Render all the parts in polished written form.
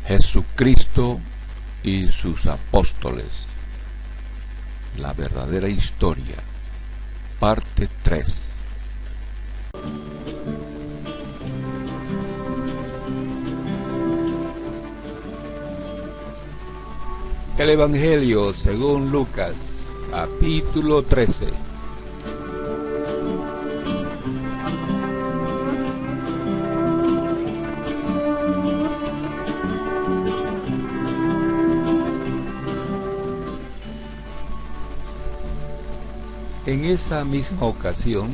Jesucristo y sus apóstoles. La verdadera historia. Parte 3. El Evangelio según Lucas, capítulo 13. En esa misma ocasión,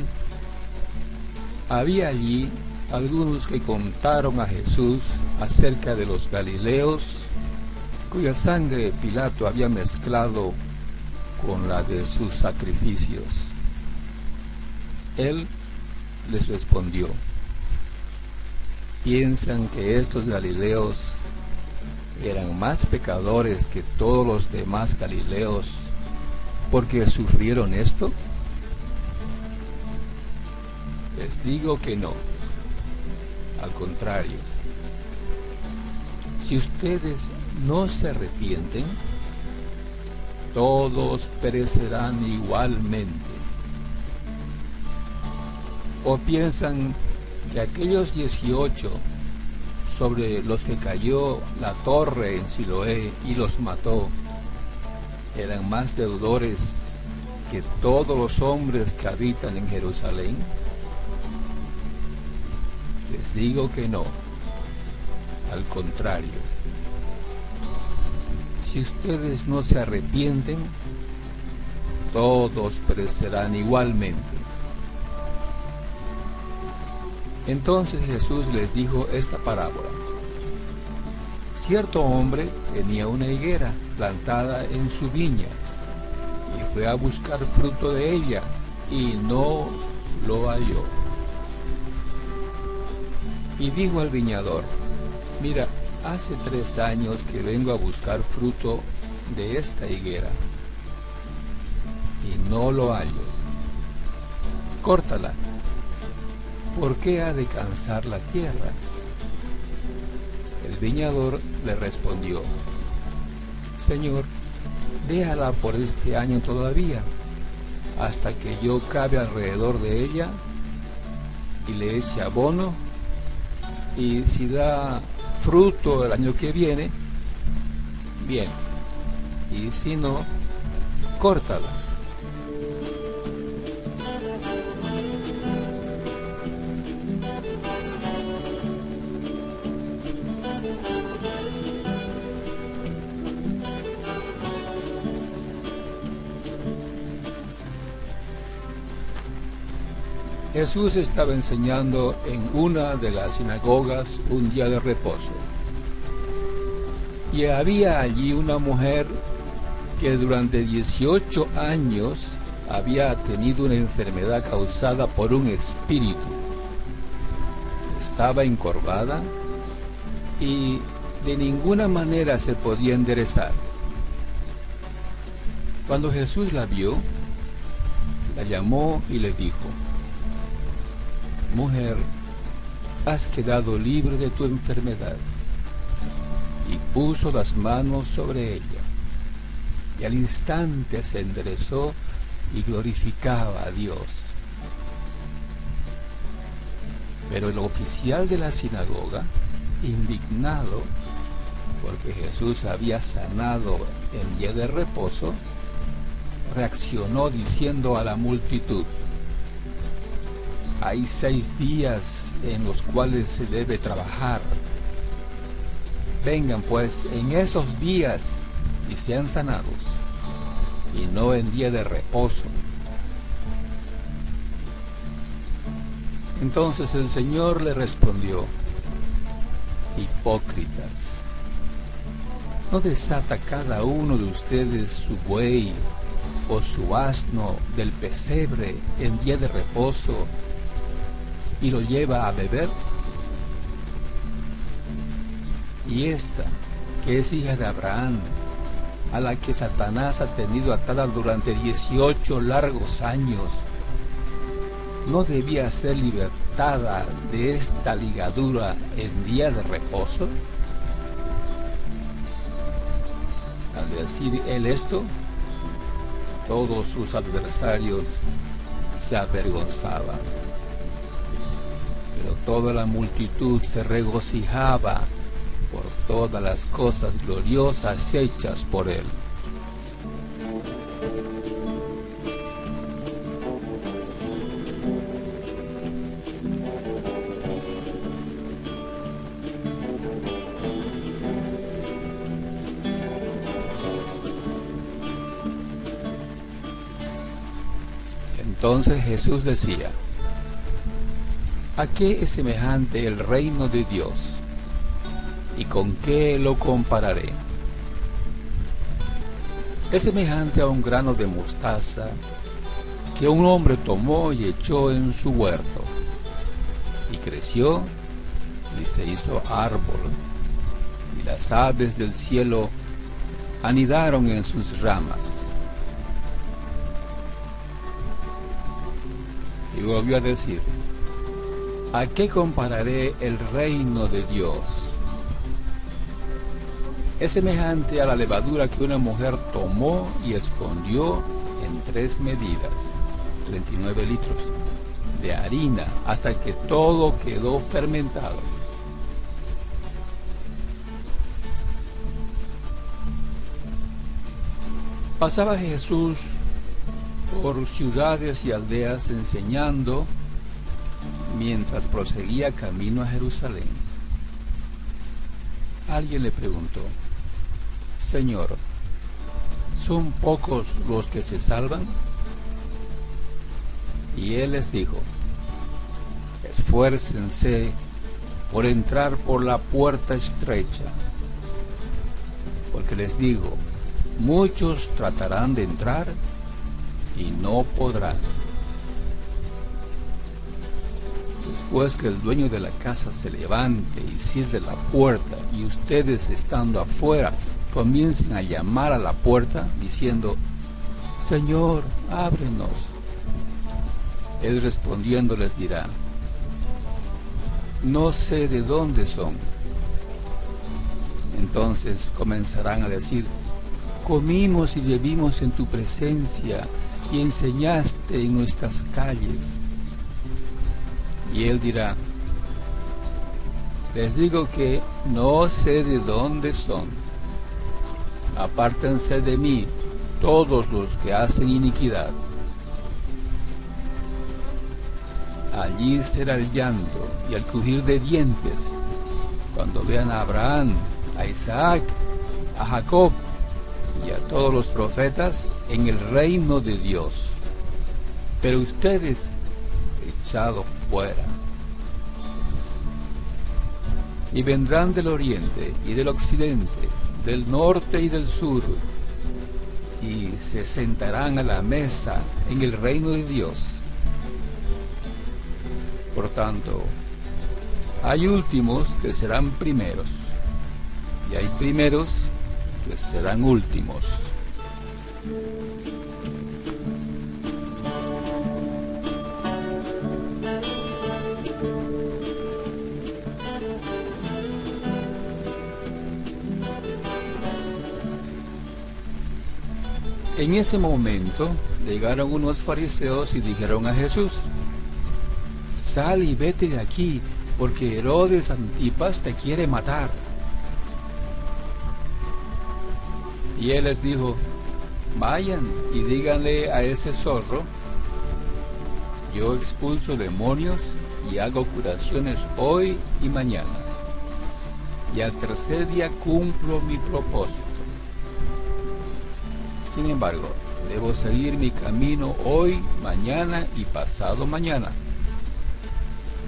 había allí algunos que contaron a Jesús acerca de los galileos, cuya sangre Pilato había mezclado con la de sus sacrificios. Él les respondió: ¿piensan que estos galileos eran más pecadores que todos los demás galileos porque sufrieron esto? Les digo que no. Al contrario, si ustedes no se arrepienten, todos perecerán igualmente. ¿O piensan que aquellos 18 sobre los que cayó la torre en Siloé y los mató eran más deudores que todos los hombres que habitan en Jerusalén? Les digo que no. Al contrario, si ustedes no se arrepienten, todos perecerán igualmente. Entonces Jesús les dijo esta parábola: cierto hombre tenía una higuera plantada en su viña y fue a buscar fruto de ella y no lo halló. Y dijo al viñador: mira, hace 3 años que vengo a buscar fruto de esta higuera y no lo hallo. Córtala. ¿Por qué ha de cansar la tierra? El viñador le respondió: Señor, déjala por este año todavía, hasta que yo cabe alrededor de ella y le eche abono, y si da fruto el año que viene, bien, y si no, córtala. Jesús estaba enseñando en una de las sinagogas un día de reposo. Y había allí una mujer que durante 18 años había tenido una enfermedad causada por un espíritu. Estaba encorvada y de ninguna manera se podía enderezar. Cuando Jesús la vio, la llamó y le dijo: mujer, has quedado libre de tu enfermedad. Y puso las manos sobre ella, y al instante se enderezó y glorificaba a Dios. Pero el oficial de la sinagoga, indignado porque Jesús había sanado en día de reposo, reaccionó diciendo a la multitud: hay 6 días en los cuales se debe trabajar. Vengan pues en esos días y sean sanados, y no en día de reposo. Entonces el Señor le respondió: hipócritas, ¿no desata cada uno de ustedes su buey o su asno del pesebre en día de reposo y lo lleva a beber? Y esta, que es hija de Abraham, a la que Satanás ha tenido atada durante 18 largos años, ¿no debía ser libertada de esta ligadura en día de reposo? Al decir él esto, todos sus adversarios se avergonzaban, pero toda la multitud se regocijaba por todas las cosas gloriosas hechas por él. Entonces Jesús decía: ¿a qué es semejante el reino de Dios? ¿Y con qué lo compararé? Es semejante a un grano de mostaza que un hombre tomó y echó en su huerto, y creció y se hizo árbol, y las aves del cielo anidaron en sus ramas. Y volvió a decir: ¿a qué compararé el reino de Dios? Es semejante a la levadura que una mujer tomó y escondió en 3 medidas, 39 litros, de harina, hasta que todo quedó fermentado. Pasaba Jesús por ciudades y aldeas enseñando, mientras proseguía camino a Jerusalén. Alguien le preguntó: Señor, ¿son pocos los que se salvan? Y él les dijo: esfuércense por entrar por la puerta estrecha, porque les digo, muchos tratarán de entrar y no podrán. Después que el dueño de la casa se levante y cierre la puerta, y ustedes estando afuera comiencen a llamar a la puerta diciendo: Señor, ábrenos, él respondiendo les dirá: no sé de dónde son. Entonces comenzarán a decir: comimos y bebimos en tu presencia y enseñaste en nuestras calles. Y él dirá: les digo que no sé de dónde son. Apártense de mí, todos los que hacen iniquidad. Allí será el llanto y el crujir de dientes, cuando vean a Abraham, a Isaac, a Jacob y a todos los profetas en el reino de Dios. Pero ustedes, echados fuera. Y vendrán del oriente y del occidente, del norte y del sur, y se sentarán a la mesa en el reino de Dios. Por tanto, hay últimos que serán primeros, y hay primeros que serán últimos. En ese momento llegaron unos fariseos y dijeron a Jesús: sal y vete de aquí, porque Herodes Antipas te quiere matar. Y él les dijo: vayan y díganle a ese zorro: yo expulso demonios y hago curaciones hoy y mañana, y al tercer día cumplo mi propósito. Sin embargo, debo seguir mi camino hoy, mañana y pasado mañana,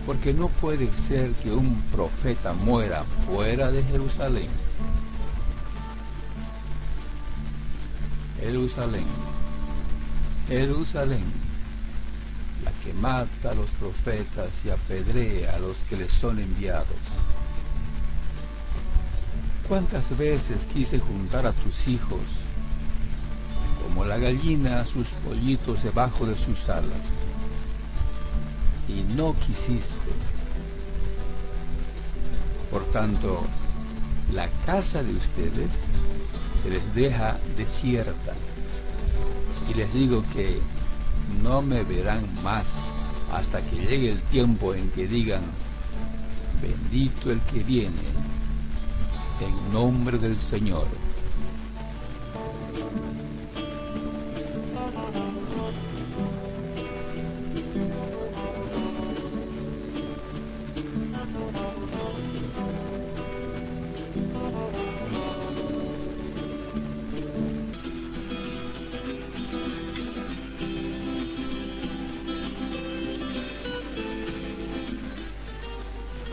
porque no puede ser que un profeta muera fuera de Jerusalén. Jerusalén, Jerusalén, la que mata a los profetas y apedrea a los que les son enviados. ¿Cuántas veces quise juntar a tus hijos, como la gallina a sus pollitos debajo de sus alas, y no quisiste? Por tanto, la casa de ustedes se les deja desierta. Y les digo que no me verán más hasta que llegue el tiempo en que digan: bendito el que viene en nombre del Señor.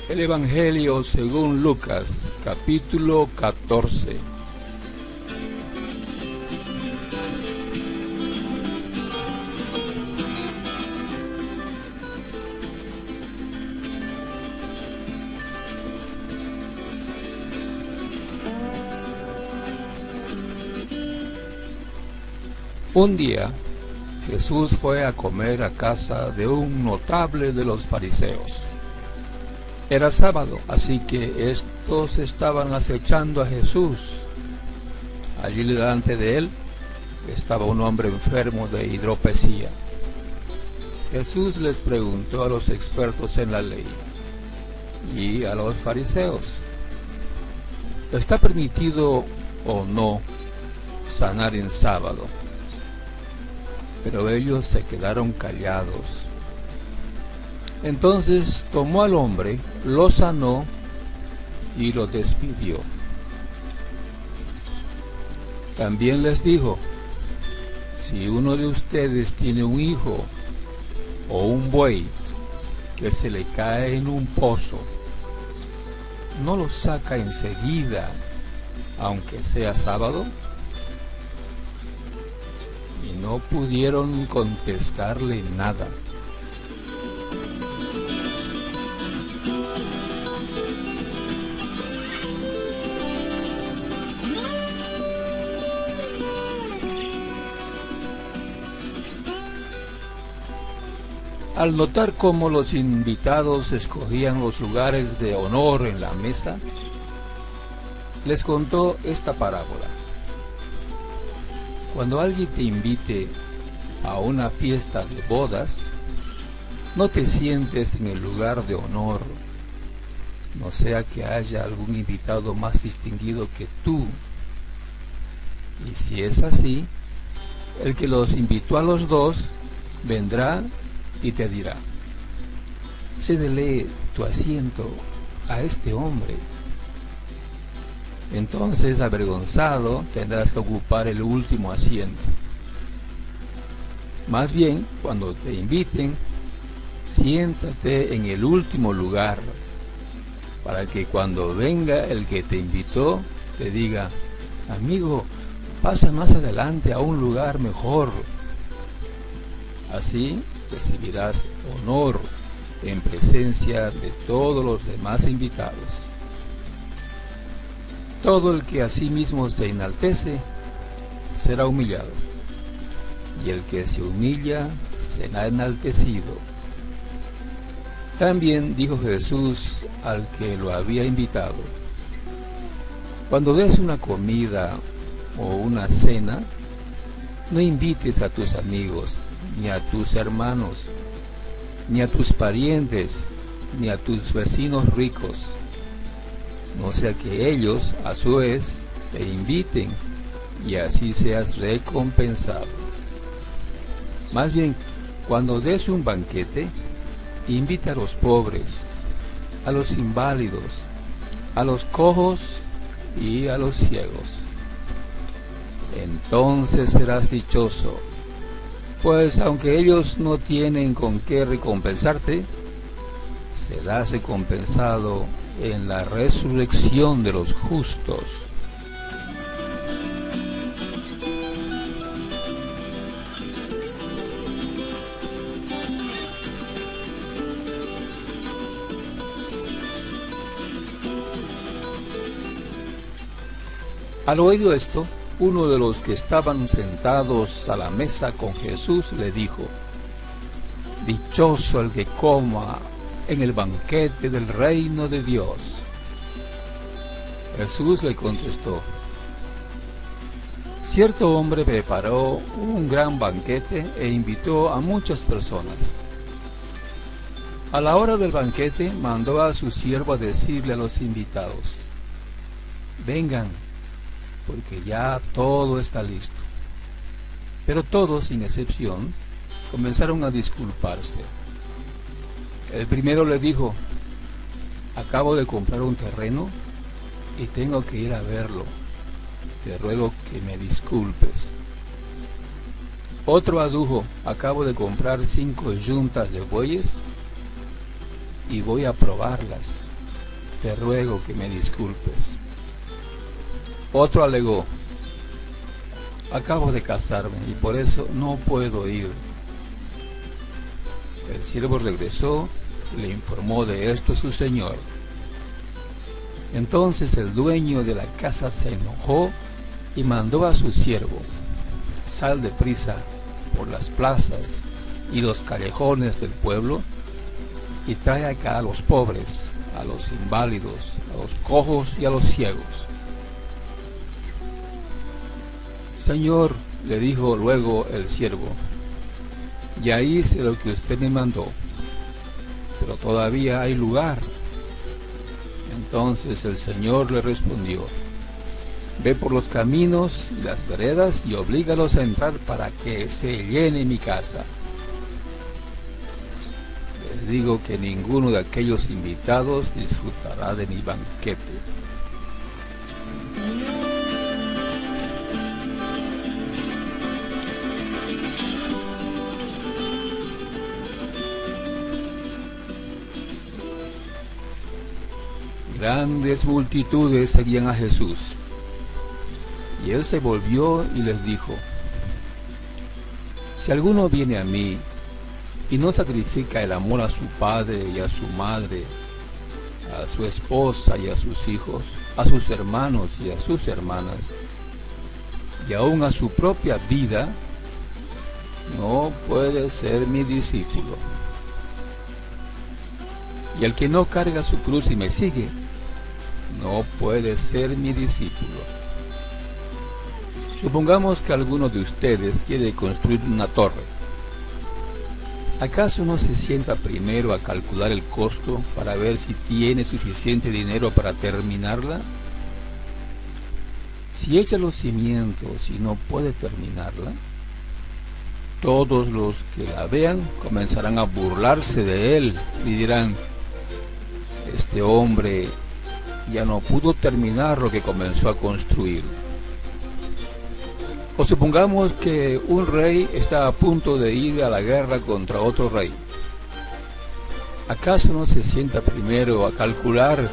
El Evangelio según Lucas, capítulo 14. Un día, Jesús fue a comer a casa de un notable de los fariseos. Era sábado, así que estos estaban acechando a Jesús. Allí delante de él estaba un hombre enfermo de hidropesía. Jesús les preguntó a los expertos en la ley y a los fariseos: ¿está permitido o no sanar en sábado? Pero ellos se quedaron callados. Entonces tomó al hombre, lo sanó y lo despidió. También les dijo: si uno de ustedes tiene un hijo o un buey que se le cae en un pozo, ¿no lo saca enseguida, aunque sea sábado? Y no pudieron contestarle nada. Al notar cómo los invitados escogían los lugares de honor en la mesa, les contó esta parábola. Cuando alguien te invite a una fiesta de bodas, no te sientes en el lugar de honor, no sea que haya algún invitado más distinguido que tú. Y si es así, el que los invitó a los dos vendrá y te dirá: cédele tu asiento a este hombre. Entonces, avergonzado, tendrás que ocupar el último asiento. Más bien, cuando te inviten, siéntate en el último lugar, para que cuando venga el que te invitó, te diga: amigo, pasa más adelante a un lugar mejor. Así recibirás honor en presencia de todos los demás invitados. Todo el que a sí mismo se enaltece será humillado, y el que se humilla será enaltecido. También dijo Jesús al que lo había invitado: cuando des una comida o una cena, no invites a tus amigos, ni a tus hermanos, ni a tus parientes, ni a tus vecinos ricos, no sea que ellos, a su vez, te inviten y así seas recompensado. Más bien, cuando des un banquete, invita a los pobres, a los inválidos, a los cojos y a los ciegos. Entonces serás dichoso, pues aunque ellos no tienen con qué recompensarte, serás recompensado en la resurrección de los justos. Al oír esto, uno de los que estaban sentados a la mesa con Jesús le dijo: dichoso el que coma en el banquete del reino de Dios. Jesús le contestó: cierto hombre preparó un gran banquete e invitó a muchas personas. A la hora del banquete mandó a su siervo a decirle a los invitados: vengan, porque ya todo está listo. Pero todos, sin excepción, comenzaron a disculparse. El primero le dijo: acabo de comprar un terreno y tengo que ir a verlo. Te ruego que me disculpes. Otro adujo: acabo de comprar 5 yuntas de bueyes y voy a probarlas. Te ruego que me disculpes. Otro alegó: acabo de casarme y por eso no puedo ir. El siervo regresó y le informó de esto a su señor. Entonces el dueño de la casa se enojó y mandó a su siervo: sal deprisa por las plazas y los callejones del pueblo y trae acá a los pobres, a los inválidos, a los cojos y a los ciegos. Señor, le dijo luego el siervo, ya hice lo que usted me mandó, pero todavía hay lugar. Entonces el Señor le respondió: ve por los caminos y las veredas y oblígalos a entrar para que se llene mi casa. Les digo que ninguno de aquellos invitados disfrutará de mi banquete. Grandes multitudes seguían a Jesús, y él se volvió y les dijo: si alguno viene a mí y no sacrifica el amor a su padre y a su madre, a su esposa y a sus hijos, a sus hermanos y a sus hermanas, y aún a su propia vida, no puede ser mi discípulo. Y el que no carga su cruz y me sigue, no puede ser mi discípulo. Supongamos que alguno de ustedes quiere construir una torre. ¿Acaso no se sienta primero a calcular el costo para ver si tiene suficiente dinero para terminarla? Si echa los cimientos y no puede terminarla, todos los que la vean comenzarán a burlarse de él y dirán: este hombre ya no pudo terminar lo que comenzó a construir. O supongamos que un rey está a punto de ir a la guerra contra otro rey. ¿Acaso no se sienta primero a calcular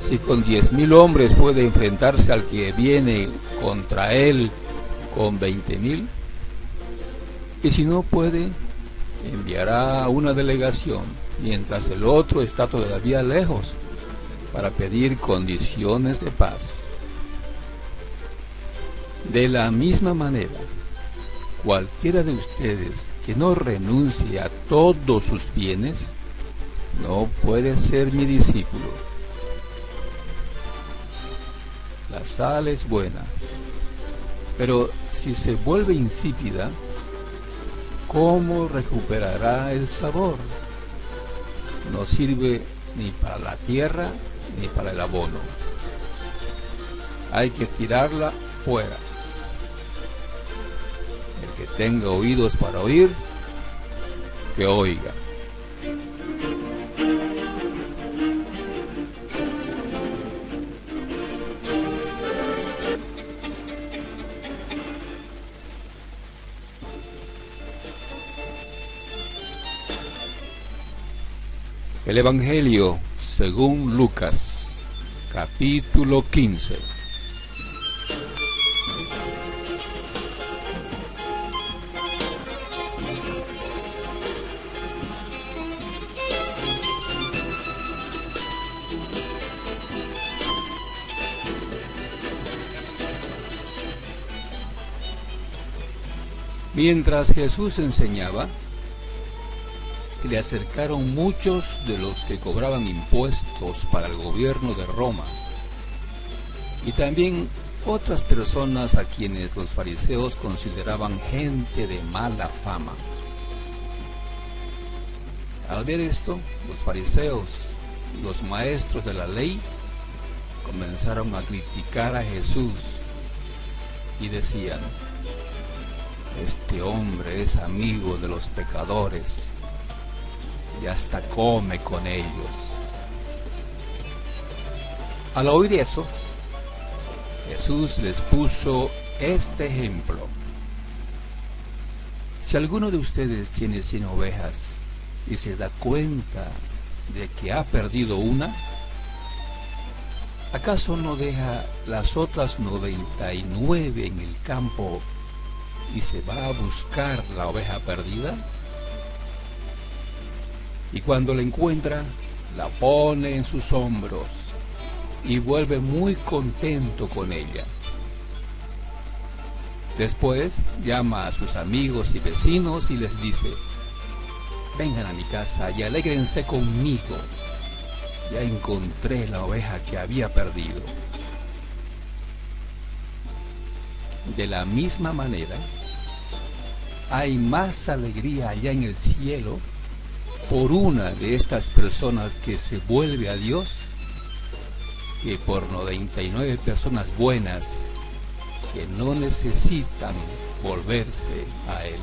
si con 10,000 hombres puede enfrentarse al que viene contra él con 20,000? Y si no puede, enviará una delegación, mientras el otro está todavía lejos, para pedir condiciones de paz. De la misma manera, cualquiera de ustedes que no renuncie a todos sus bienes, no puede ser mi discípulo. La sal es buena, pero si se vuelve insípida, ¿cómo recuperará el sabor? No sirve ni para la tierra ni para el abono. Hay que tirarla fuera. El que tenga oídos para oír, que oiga. El Evangelio según Lucas, capítulo 15. Mientras Jesús enseñaba, se le acercaron muchos de los que cobraban impuestos para el gobierno de Roma. y también otras personas a quienes los fariseos consideraban gente de mala fama. Al ver esto, los fariseos, los maestros de la ley, comenzaron a criticar a Jesús y decían: este hombre es amigo de los pecadores y hasta come con ellos. Al oír eso, Jesús les puso este ejemplo: si alguno de ustedes tiene 100 ovejas y se da cuenta de que ha perdido una, ¿acaso no deja las otras 99 en el campo y se va a buscar la oveja perdida? Y cuando la encuentra, la pone en sus hombros y vuelve muy contento con ella. Después llama a sus amigos y vecinos y les dice: vengan a mi casa y alégrense conmigo, ya encontré la oveja que había perdido. De la misma manera, hay más alegría allá en el cielo por una de estas personas que se vuelve a Dios que por 99 personas buenas que no necesitan volverse a Él.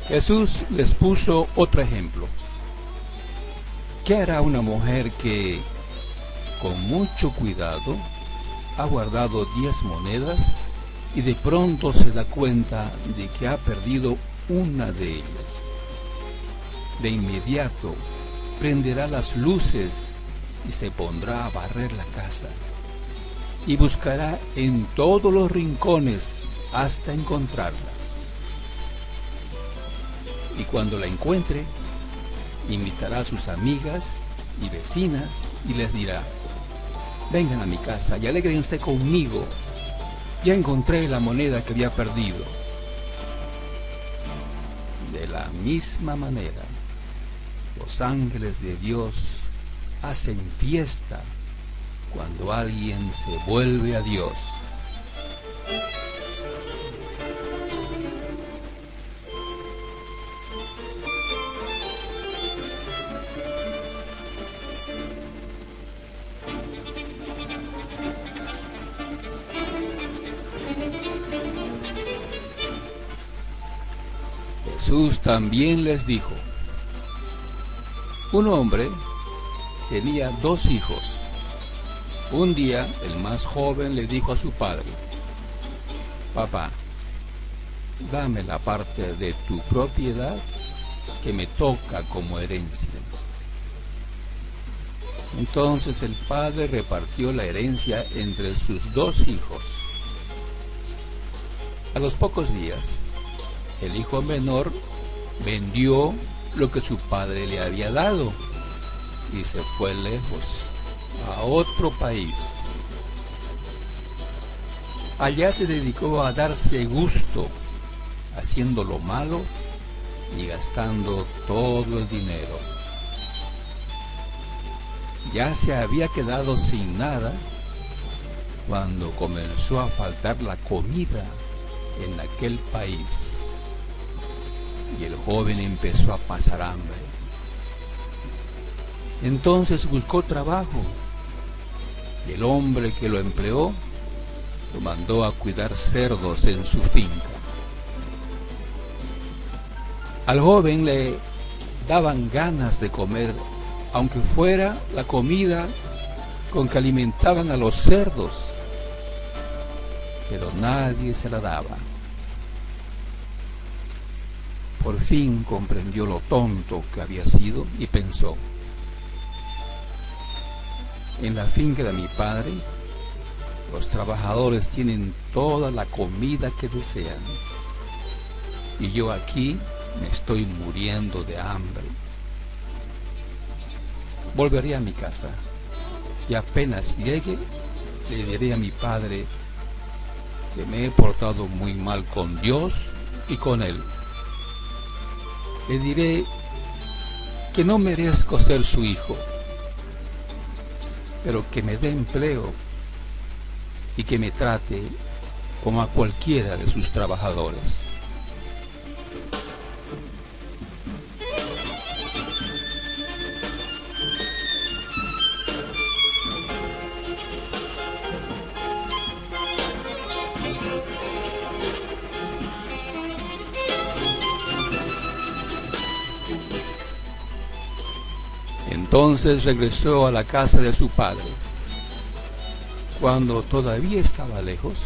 Jesús les puso otro ejemplo. ¿Qué hará una mujer que, con mucho cuidado, ha guardado 10 monedas y de pronto se da cuenta de que ha perdido una de ellas? De inmediato prenderá las luces y se pondrá a barrer la casa y buscará en todos los rincones hasta encontrarla. Y cuando la encuentre, invitará a sus amigas y vecinas y les dirá: vengan a mi casa y alégrense conmigo, ya encontré la moneda que había perdido. De la misma manera, los ángeles de Dios hacen fiesta cuando alguien se vuelve a Dios. Jesús también les dijo: un hombre tenía 2 hijos. Un día el más joven le dijo a su padre: papá, dame la parte de tu propiedad que me toca como herencia. Entonces el padre repartió la herencia entre sus 2 hijos. A los pocos días, el hijo menor vendió lo que su padre le había dado y se fue lejos, a otro país. Allá se dedicó a darse gusto, haciendo lo malo y gastando todo el dinero. Ya se había quedado sin nada cuando comenzó a faltar la comida en aquel país. Y el joven empezó a pasar hambre. Entonces buscó trabajo y el hombre que lo empleó lo mandó a cuidar cerdos en su finca. Al joven le daban ganas de comer, aunque fuera la comida con que alimentaban a los cerdos, pero nadie se la daba. Por fin comprendió lo tonto que había sido y pensó: en la finca de mi padre, los trabajadores tienen toda la comida que desean, y yo aquí me estoy muriendo de hambre. Volveré a mi casa y apenas llegue, le diré a mi padre que me he portado muy mal con Dios y con él. le diré que no merezco ser su hijo, pero que me dé empleo y que me trate como a cualquiera de sus trabajadores. Entonces regresó a la casa de su padre. Cuando todavía estaba lejos,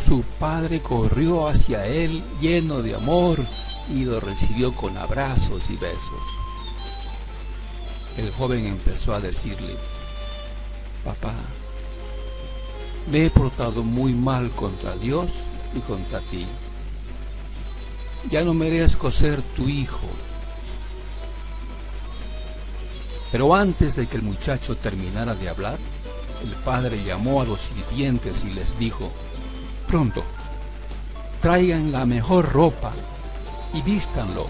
su padre corrió hacia él lleno de amor y lo recibió con abrazos y besos. El joven empezó a decirle: papá, me he portado muy mal contra Dios y contra ti. Ya no merezco ser tu hijo. Pero antes de que el muchacho terminara de hablar, el padre llamó a los sirvientes y les dijo: pronto, traigan la mejor ropa y vístanlo.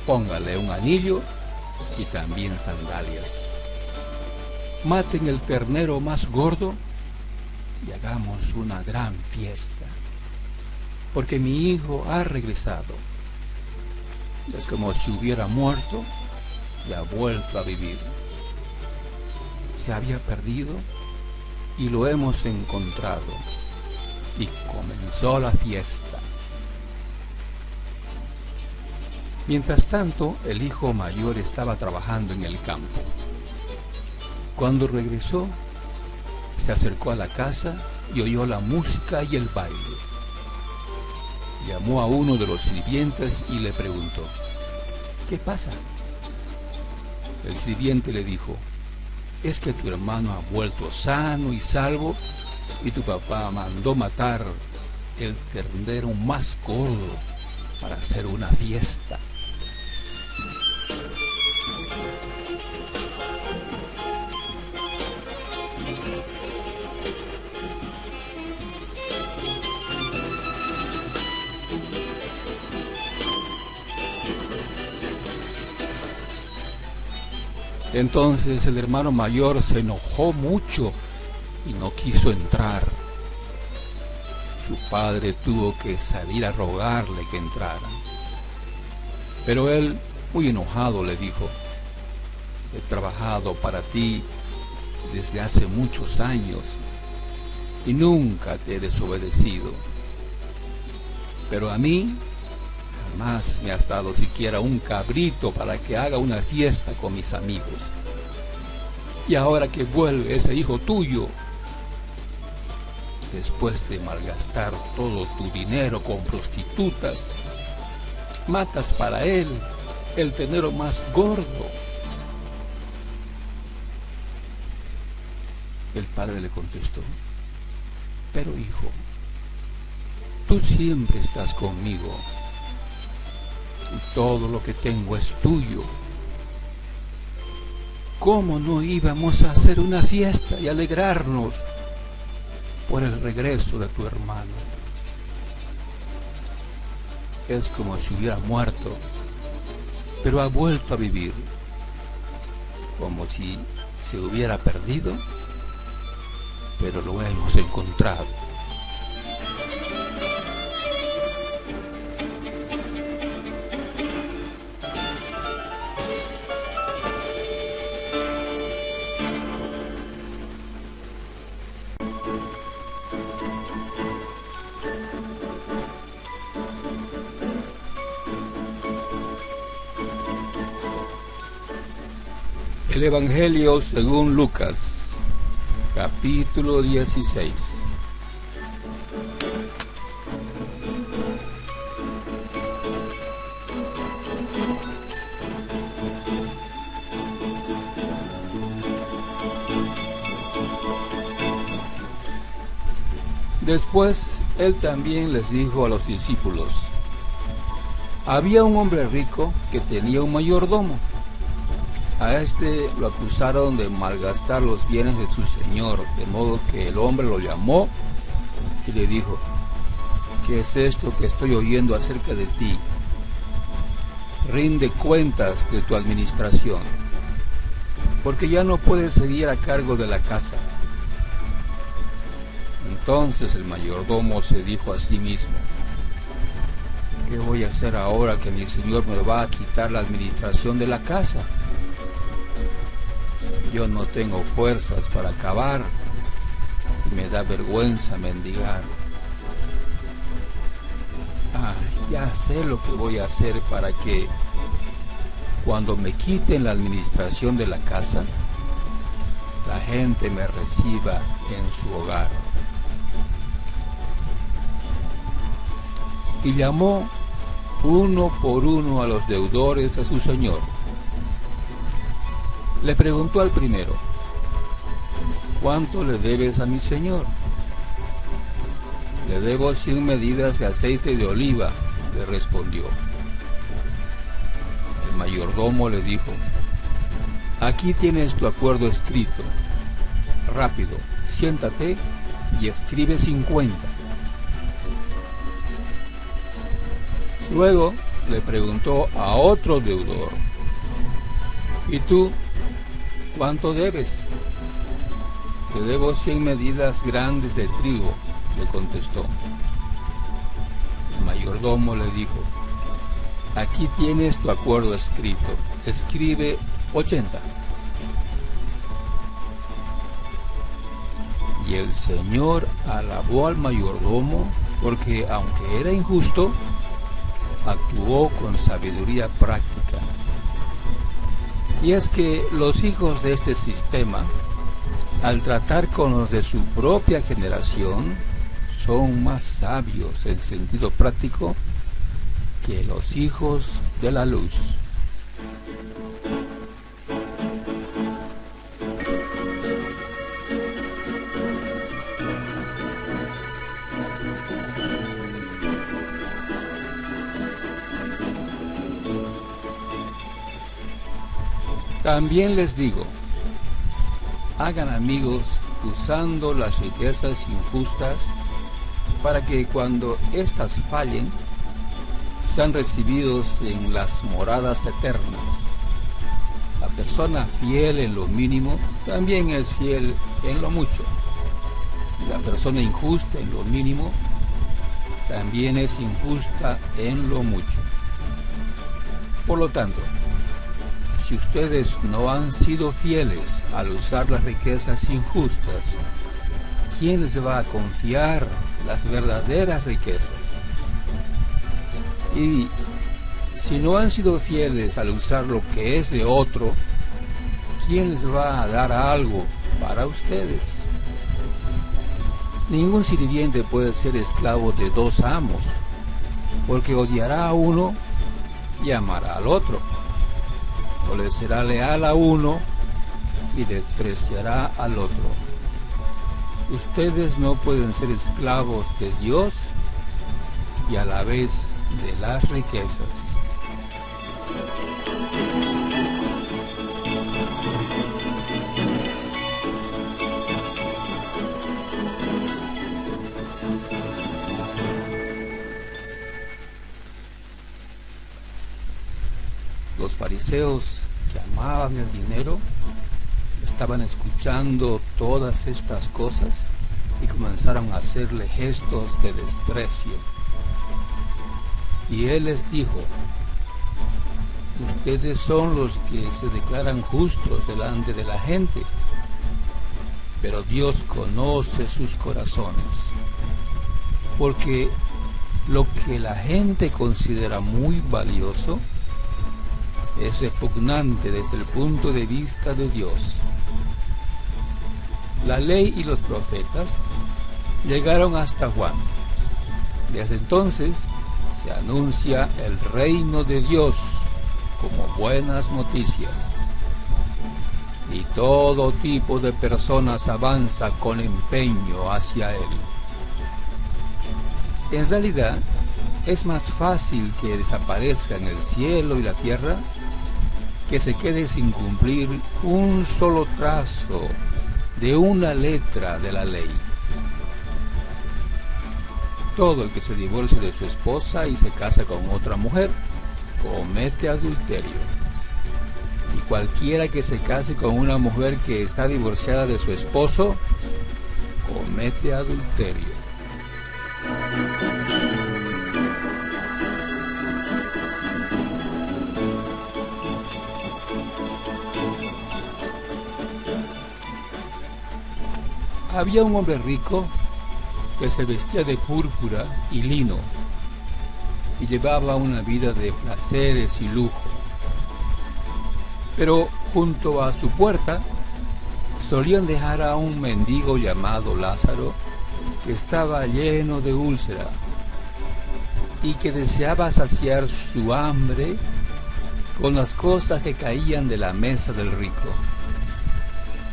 Póngale un anillo y también sandalias. Maten el ternero más gordo y hagamos una gran fiesta, porque mi hijo ha regresado. Es como si hubiera muerto y ha vuelto a vivir. Se había perdido y lo hemos encontrado, y comenzó la fiesta. Mientras tanto, el hijo mayor estaba trabajando en el campo. Cuando regresó, se acercó a la casa y oyó la música y el baile. Llamó a uno de los sirvientes y le preguntó: ¿qué pasa? El sirviente le dijo: es que tu hermano ha vuelto sano y salvo y tu papá mandó matar el ternero más gordo para hacer una fiesta. Entonces el hermano mayor se enojó mucho y no quiso entrar. Su padre tuvo que salir a rogarle que entrara. Pero él, muy enojado, le dijo: he trabajado para ti desde hace muchos años y nunca te he desobedecido. Pero a mí jamás me has dado siquiera un cabrito para que haga una fiesta con mis amigos. Y ahora que vuelve ese hijo tuyo, después de malgastar todo tu dinero con prostitutas, matas para él el ternero más gordo. El padre le contestó: pero hijo, tú siempre estás conmigo y todo lo que tengo es tuyo. ¿Cómo no íbamos a hacer una fiesta y alegrarnos por el regreso de tu hermano? Es como si hubiera muerto, pero ha vuelto a vivir, como si se hubiera perdido, pero lo hemos encontrado. El Evangelio según Lucas, capítulo 16. Después él también les dijo a los discípulos: había un hombre rico que tenía un mayordomo. A este lo acusaron de malgastar los bienes de su señor, de modo que el hombre lo llamó y le dijo: ¿qué es esto que estoy oyendo acerca de ti? rinde cuentas de tu administración, porque ya no puedes seguir a cargo de la casa. Entonces el mayordomo se dijo a sí mismo: ¿qué voy a hacer ahora que mi señor me va a quitar la administración de la casa? Yo no tengo fuerzas para acabar y me da vergüenza mendigar. Ya sé lo que voy a hacer para que cuando me quiten la administración de la casa, la gente me reciba en su hogar. Y llamó uno por uno a los deudores a su señor. Le preguntó al primero: ¿cuánto le debes a mi señor? Le debo 100 medidas de aceite de oliva, le respondió. El mayordomo le dijo: aquí tienes tu acuerdo escrito. Rápido, siéntate y escribe 50. Luego le preguntó a otro deudor: ¿y tú cuánto debes? Le debo 100 medidas grandes de trigo, le contestó. El mayordomo le dijo: aquí tienes tu acuerdo escrito, escribe 80. Y el Señor alabó al mayordomo porque, aunque era injusto, actuó con sabiduría práctica. Y es que los hijos de este sistema, al tratar con los de su propia generación, son más sabios en sentido práctico que los hijos de la luz. También les digo, hagan amigos usando las riquezas injustas para que cuando éstas fallen, sean recibidos en las moradas eternas. La persona fiel en lo mínimo también es fiel en lo mucho. La persona injusta en lo mínimo también es injusta en lo mucho. Por lo tanto, si ustedes no han sido fieles al usar las riquezas injustas, ¿quién les va a confiar las verdaderas riquezas? Y si no han sido fieles al usar lo que es de otro, ¿quién les va a dar algo para ustedes? Ningún sirviente puede ser esclavo de dos amos, porque odiará a uno y amará al otro, o le será leal a uno y despreciará al otro. Ustedes no pueden ser esclavos de Dios y a la vez de las riquezas. Los fariseos que amaban el dinero estaban escuchando todas estas cosas y comenzaron a hacerle gestos de desprecio. Y él les dijo: ustedes son los que se declaran justos delante de la gente, pero Dios conoce sus corazones, porque lo que la gente considera muy valioso es repugnante desde el punto de vista de Dios. La ley y los profetas llegaron hasta Juan. Desde entonces se anuncia el reino de Dios como buenas noticias, y todo tipo de personas avanza con empeño hacia él. En realidad, es más fácil que desaparezcan el cielo y la tierra que se quede sin cumplir un solo trazo de una letra de la ley. Todo el que se divorcie de su esposa y se casa con otra mujer comete adulterio. Y cualquiera que se case con una mujer que está divorciada de su esposo, comete adulterio. Había un hombre rico que se vestía de púrpura y lino y llevaba una vida de placeres y lujo. Pero junto a su puerta solían dejar a un mendigo llamado Lázaro, que estaba lleno de úlcera y que deseaba saciar su hambre con las cosas que caían de la mesa del rico.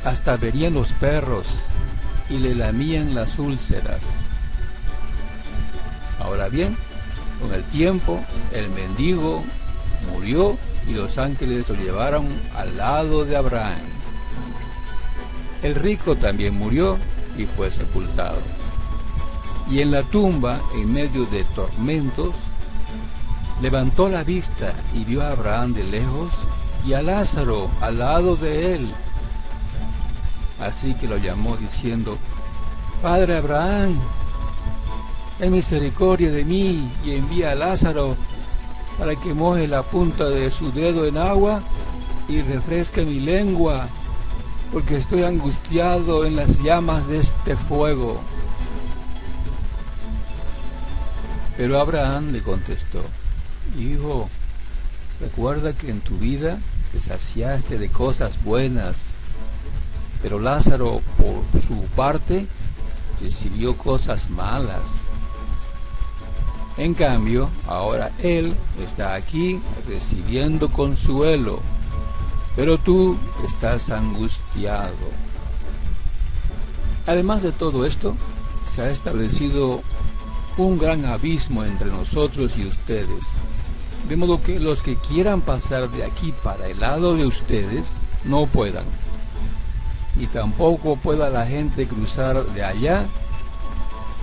Hasta venían los perros y le lamían las úlceras. Ahora bien, con el tiempo, el mendigo murió y los ángeles lo llevaron al lado de Abraham. El rico también murió y fue sepultado. Y en la tumba, en medio de tormentos, levantó la vista y vio a Abraham de lejos y a Lázaro al lado de él. Así que lo llamó diciendo: Padre Abraham, ten misericordia de mí y envía a Lázaro para que moje la punta de su dedo en agua y refresque mi lengua, porque estoy angustiado en las llamas de este fuego. Pero Abraham le contestó: Hijo, recuerda que en tu vida te saciaste de cosas buenas, pero Lázaro, por su parte, recibió cosas malas. En cambio, ahora él está aquí recibiendo consuelo, pero tú estás angustiado. Además de todo esto, se ha establecido un gran abismo entre nosotros y ustedes, de modo que los que quieran pasar de aquí para el lado de ustedes no puedan, y tampoco pueda la gente cruzar de allá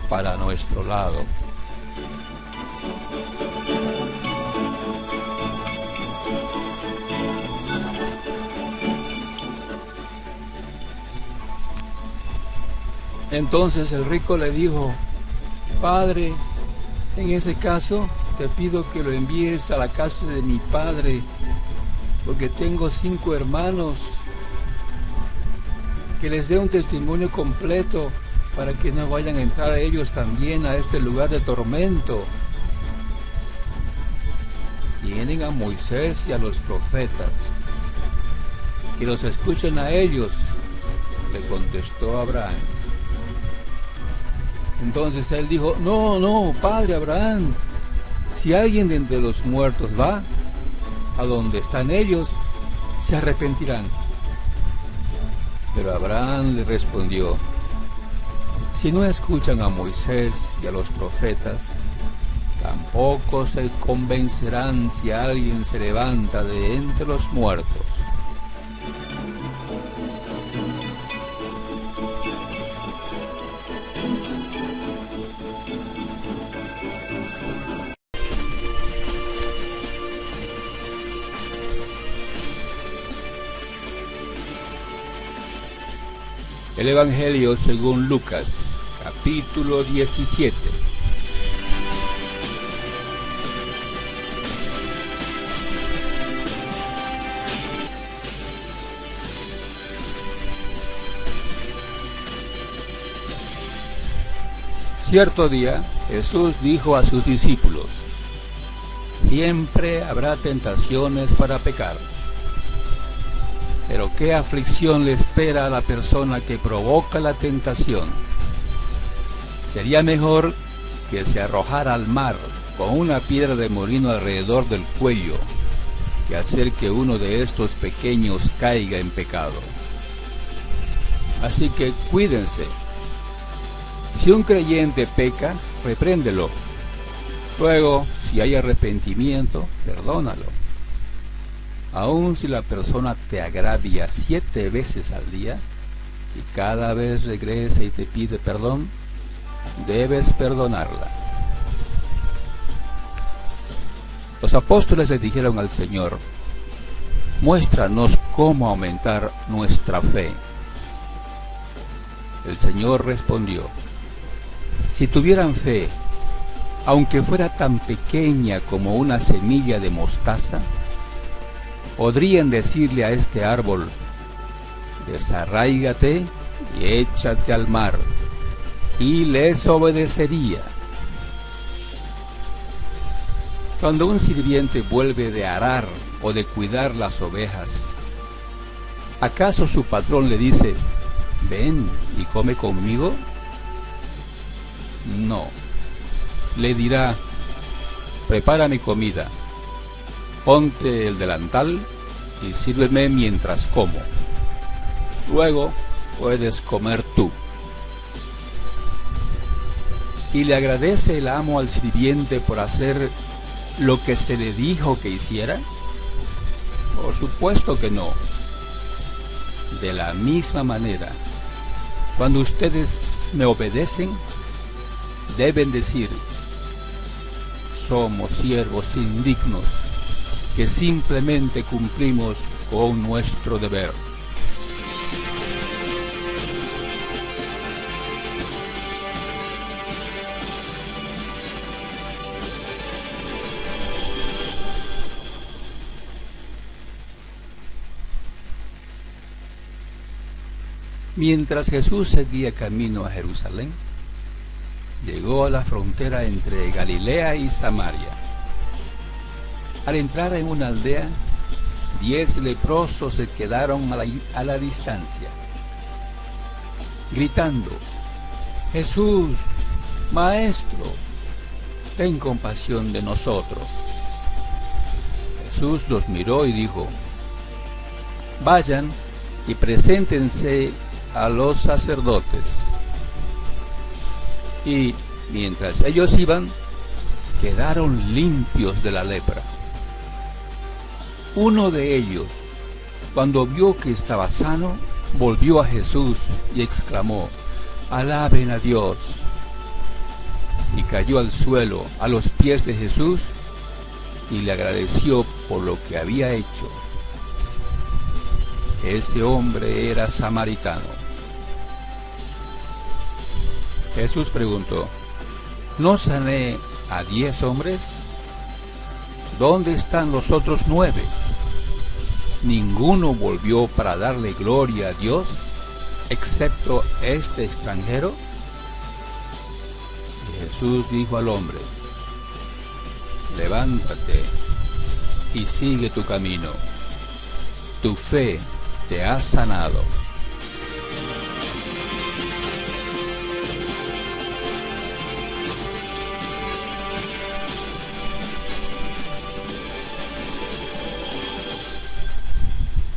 para nuestro lado. Entonces el rico le dijo: Padre, en ese caso te pido que lo envíes a la casa de mi padre, porque tengo 5 hermanos, que les dé un testimonio completo para que no vayan a entrar ellos también a este lugar de tormento. Tienen a Moisés y a los profetas, que los escuchen a ellos, le contestó Abraham. Entonces él dijo: No, padre Abraham, si alguien de entre los muertos va a donde están ellos, se arrepentirán. Pero Abraham le respondió: Si no escuchan a Moisés y a los profetas, tampoco se convencerán si alguien se levanta de entre los muertos. El Evangelio según Lucas, capítulo 17. Cierto día, Jesús dijo a sus discípulos: Siempre habrá tentaciones para pecar. Pero ¿qué aflicción le espera a la persona que provoca la tentación? Sería mejor que se arrojara al mar con una piedra de molino alrededor del cuello, que hacer que uno de estos pequeños caiga en pecado. Así que cuídense. Si un creyente peca, repréndelo. Luego, si hay arrepentimiento, perdónalo. Aun si la persona te agravia 7 veces al día y cada vez regresa y te pide perdón, debes perdonarla. Los apóstoles le dijeron al Señor: muéstranos cómo aumentar nuestra fe. El Señor respondió: si tuvieran fe, aunque fuera tan pequeña como una semilla de mostaza, podrían decirle a este árbol: desarráigate y échate al mar, y les obedecería. Cuando un sirviente vuelve de arar o de cuidar las ovejas, ¿acaso su patrón le dice: ven y come conmigo? No, le dirá: prepara mi comida, ponte el delantal y sírveme mientras como. Luego puedes comer tú. ¿Y le agradece el amo al sirviente por hacer lo que se le dijo que hiciera? Por supuesto que no. De la misma manera, cuando ustedes me obedecen, deben decir: somos siervos indignos que simplemente cumplimos con nuestro deber. Mientras Jesús seguía camino a Jerusalén, llegó a la frontera entre Galilea y Samaria. Al entrar en una aldea, 10 leprosos se quedaron a la distancia, gritando: Jesús, Maestro, ten compasión de nosotros. Jesús los miró y dijo: vayan y preséntense a los sacerdotes. Y mientras ellos iban, quedaron limpios de la lepra. Uno de ellos, cuando vio que estaba sano, volvió a Jesús y exclamó: alaben a Dios. Y cayó al suelo a los pies de Jesús y le agradeció por lo que había hecho. Ese hombre era samaritano. Jesús preguntó: ¿no sané a 10 hombres? ¿Dónde están los otros 9? ¿Ninguno volvió para darle gloria a Dios, excepto este extranjero? Y Jesús dijo al hombre: levántate y sigue tu camino. Tu fe te ha sanado.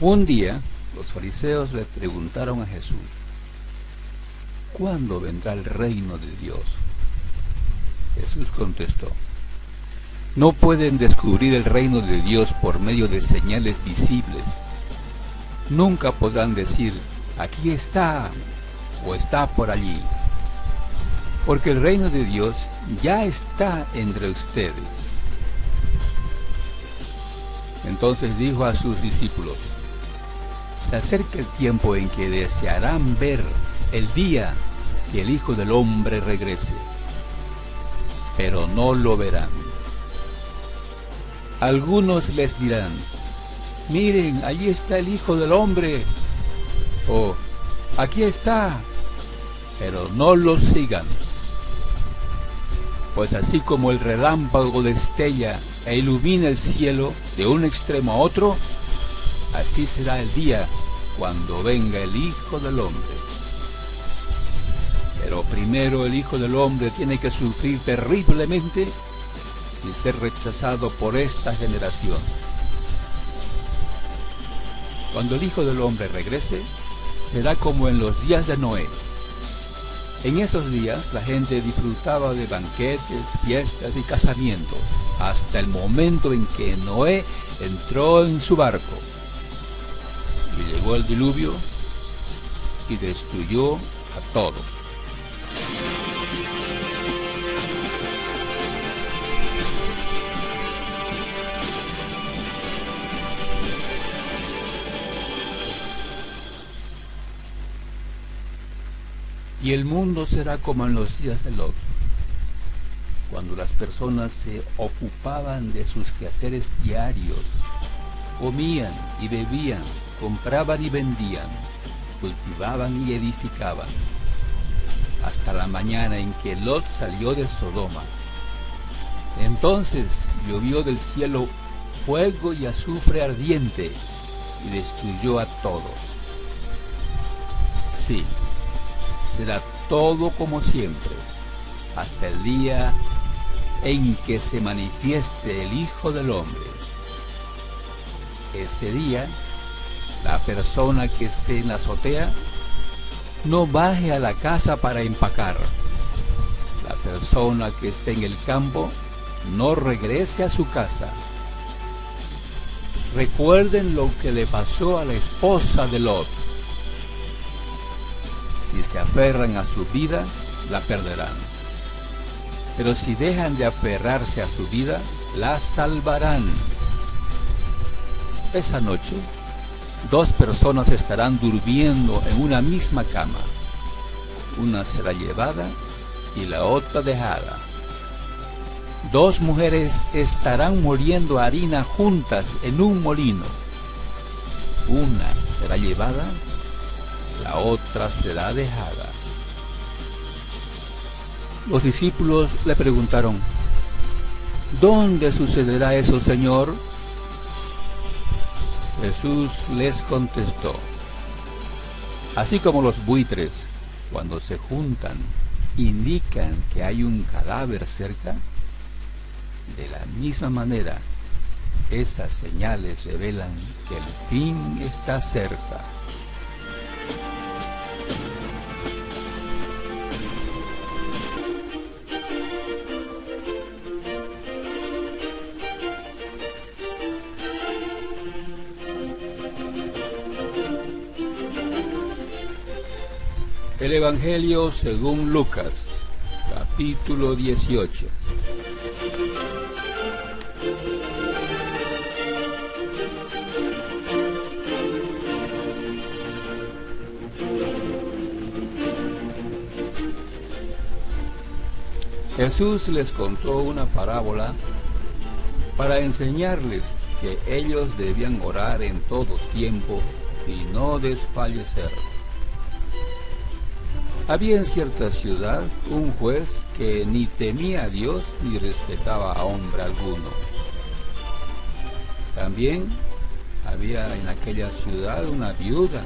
Un día, los fariseos le preguntaron a Jesús: ¿cuándo vendrá el reino de Dios? Jesús contestó: no pueden descubrir el reino de Dios por medio de señales visibles. Nunca podrán decir: aquí está o está por allí, porque el reino de Dios ya está entre ustedes. Entonces dijo a sus discípulos: se acerca el tiempo en que desearán ver el día que el Hijo del Hombre regrese, pero no lo verán. Algunos les dirán: miren, allí está el Hijo del Hombre, o aquí está, pero no lo sigan. Pues así como el relámpago destella e ilumina el cielo de un extremo a otro, así será el día cuando venga el Hijo del Hombre. Pero primero el Hijo del Hombre tiene que sufrir terriblemente y ser rechazado por esta generación. Cuando el Hijo del Hombre regrese, será como en los días de Noé. En esos días la gente disfrutaba de banquetes, fiestas y casamientos, hasta el momento en que Noé entró en su barco. Y llegó el diluvio y destruyó a todos. Y el mundo será como en los días de Lot, cuando las personas se ocupaban de sus quehaceres diarios, comían y bebían, compraban y vendían, cultivaban y edificaban, hasta la mañana en que Lot salió de Sodoma. Entonces llovió del cielo fuego y azufre ardiente y destruyó a todos. Sí, será todo como siempre, hasta el día en que se manifieste el Hijo del Hombre. Ese día, la persona que esté en la azotea no baje a la casa para empacar. La persona que esté en el campo no regrese a su casa. Recuerden lo que le pasó a la esposa de Lot. Si se aferran a su vida, la perderán. Pero si dejan de aferrarse a su vida, la salvarán. Esa noche, 2 personas estarán durmiendo en una misma cama. Una será llevada y la otra dejada. 2 mujeres estarán moliendo harina juntas en un molino. Una será llevada, la otra será dejada. Los discípulos le preguntaron: ¿dónde sucederá eso, Señor? Jesús les contestó: así como los buitres, cuando se juntan, indican que hay un cadáver cerca, de la misma manera, esas señales revelan que el fin está cerca. El Evangelio según Lucas, capítulo 18. Jesús les contó una parábola para enseñarles que ellos debían orar en todo tiempo y no desfallecer. Había en cierta ciudad un juez que ni temía a Dios ni respetaba a hombre alguno. También había en aquella ciudad una viuda,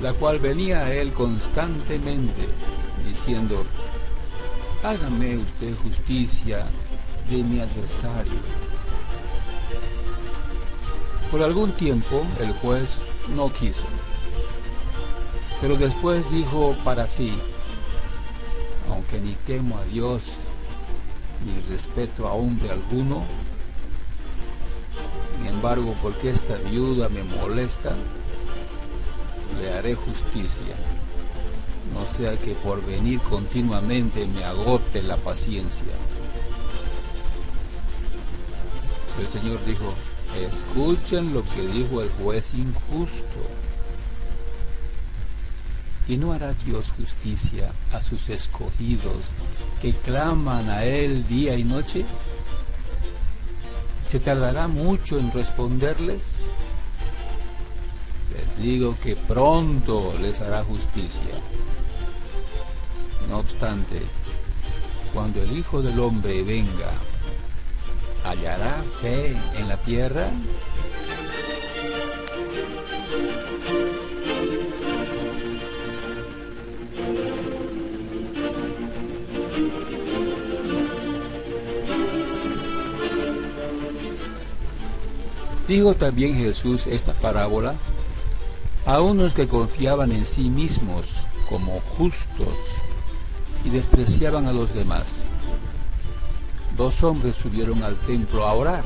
la cual venía a él constantemente, diciendo: hágame usted justicia de mi adversario. Por algún tiempo el juez no quiso, pero después dijo para sí: aunque ni temo a Dios ni respeto a hombre alguno, sin embargo, porque esta viuda me molesta, le haré justicia, no sea que por venir continuamente me agote la paciencia. El Señor dijo: escuchen lo que dijo el juez injusto. ¿Y no hará Dios justicia a sus escogidos que claman a Él día y noche? ¿Se tardará mucho en responderles? Les digo que pronto les hará justicia. No obstante, cuando el Hijo del Hombre venga, ¿hallará fe en la tierra? Dijo también Jesús esta parábola a unos que confiaban en sí mismos como justos y despreciaban a los demás. 2 hombres subieron al templo a orar.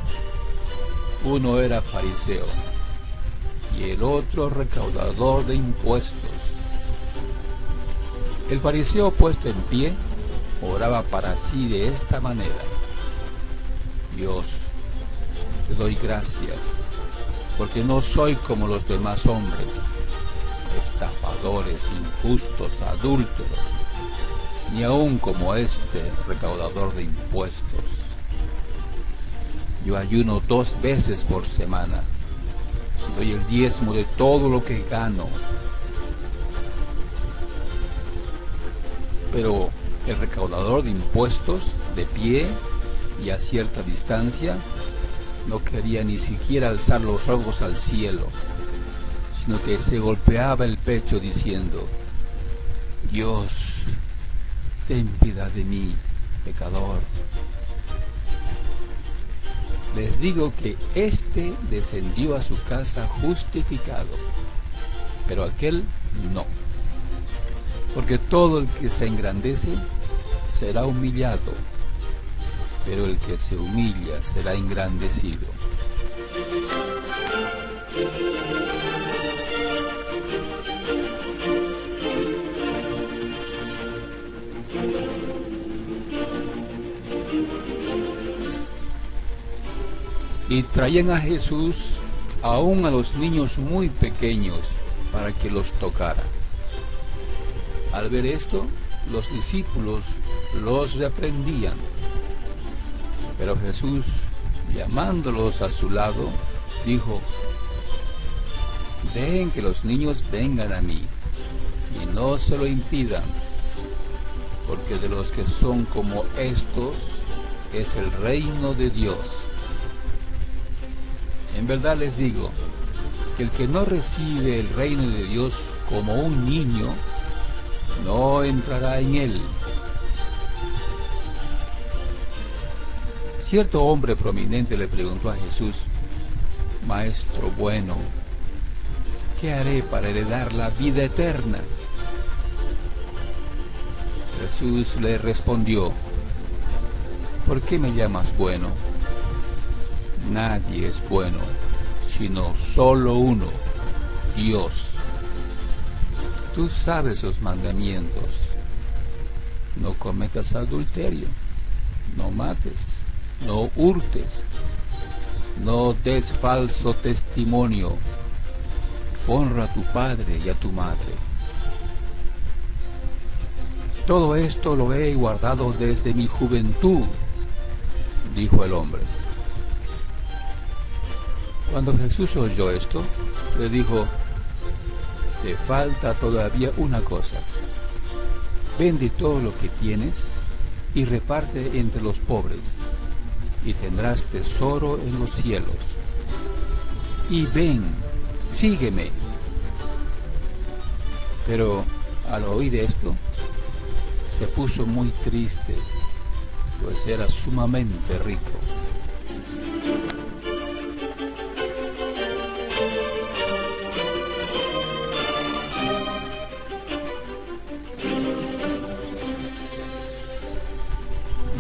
Uno era fariseo y el otro recaudador de impuestos. El fariseo, puesto en pie, oraba para sí de esta manera: Dios, te doy gracias, porque no soy como los demás hombres, estafadores, injustos, adúlteros, ni aun como este recaudador de impuestos. Yo ayuno 2 veces por semana, doy el diezmo de todo lo que gano. Pero el recaudador de impuestos, de pie y a cierta distancia, no quería ni siquiera alzar los ojos al cielo, sino que se golpeaba el pecho diciendo: Dios, ten piedad de mí, pecador. Les digo que éste descendió a su casa justificado, pero aquel no. Porque todo el que se engrandece será humillado, pero el que se humilla será engrandecido. Y traían a Jesús aún a los niños muy pequeños para que los tocara. Al ver esto, los discípulos los reprendían. Pero Jesús, llamándolos a su lado, dijo: Dejen que los niños vengan a mí, y no se lo impidan, porque de los que son como estos es el reino de Dios. En verdad les digo que el que no recibe el reino de Dios como un niño, no entrará en él. Cierto hombre prominente le preguntó a Jesús: Maestro bueno, ¿qué haré para heredar la vida eterna? Jesús le respondió: ¿Por qué me llamas bueno? Nadie es bueno, sino solo uno, Dios. Tú sabes los mandamientos: no cometas adulterio, no mates, no hurtes, no des falso testimonio, honra a tu padre y a tu madre. Todo esto lo he guardado desde mi juventud, dijo el hombre. Cuando Jesús oyó esto, le dijo: Te falta todavía una cosa. Vende todo lo que tienes y reparte entre los pobres, y tendrás tesoro en los cielos. Y ven, sígueme. Pero al oír esto, se puso muy triste, pues era sumamente rico.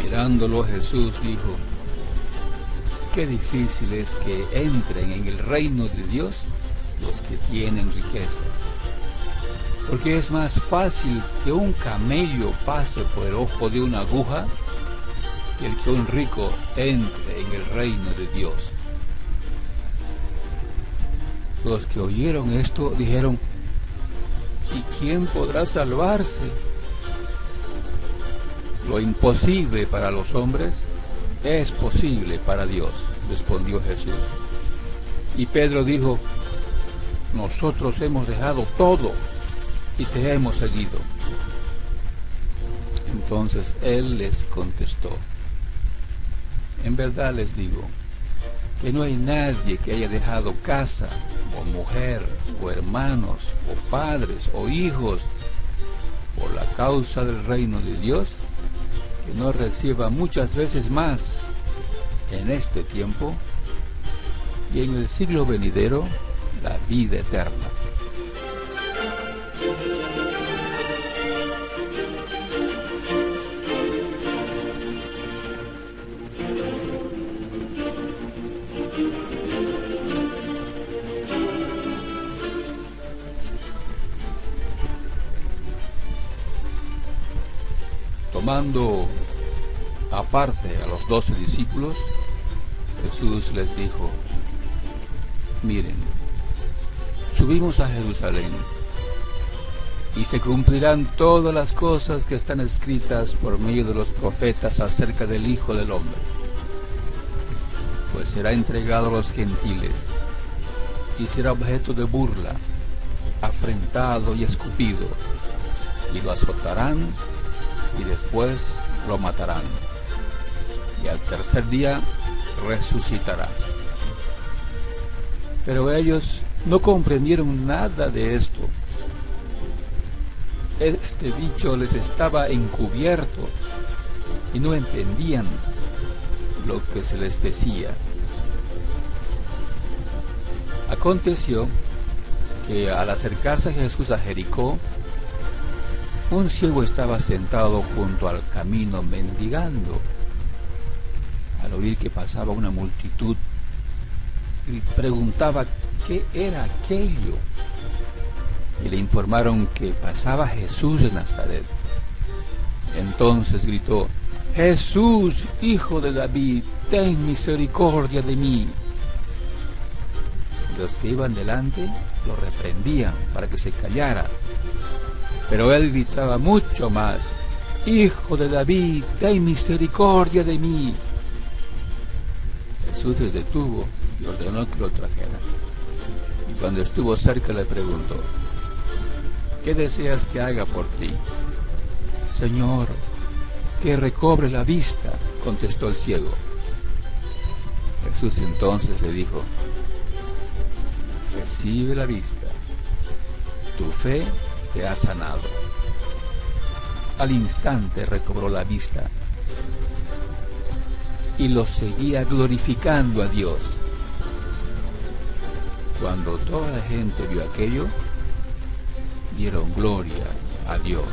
Mirándolo, Jesús dijo: Qué difícil es que entren en el reino de Dios los que tienen riquezas. Porque es más fácil que un camello pase por el ojo de una aguja que el que un rico entre en el reino de Dios. Los que oyeron esto dijeron: ¿Y quién podrá salvarse? Lo imposible para los hombres es posible para Dios, respondió Jesús. Y Pedro dijo: Nosotros hemos dejado todo y te hemos seguido. Entonces él les contestó: En verdad les digo que no hay nadie que haya dejado casa, o mujer, o hermanos, o padres, o hijos, por la causa del reino de Dios, que no reciba muchas veces más en este tiempo y en el siglo venidero la vida eterna. Tomando aparte a los 12 discípulos, Jesús les dijo: Miren, subimos a Jerusalén, y se cumplirán todas las cosas que están escritas por medio de los profetas acerca del Hijo del Hombre. Pues será entregado a los gentiles, y será objeto de burla, afrentado y escupido, y lo azotarán, y después lo matarán, y al tercer día resucitará. Pero ellos no comprendieron nada de esto. Este dicho les estaba encubierto y no entendían lo que se les decía. Aconteció que al acercarse Jesús a Jericó, un ciego estaba sentado junto al camino mendigando. Al oír que pasaba una multitud, y preguntaba qué era aquello, y le informaron que pasaba Jesús de Nazaret. Entonces gritó: Jesús, hijo de David, ten misericordia de mí. Los que iban delante lo reprendían para que se callara, pero él gritaba mucho más: Hijo de David, ten misericordia de mí. Jesús se detuvo y ordenó que lo trajeran. Y cuando estuvo cerca le preguntó: ¿qué deseas que haga por ti? Señor, que recobre la vista, contestó el ciego. Jesús entonces le dijo: recibe la vista, tu fe te ha sanado. Al instante recobró la vista y lo seguía glorificando a Dios. Cuando toda la gente vio aquello, dieron gloria a Dios.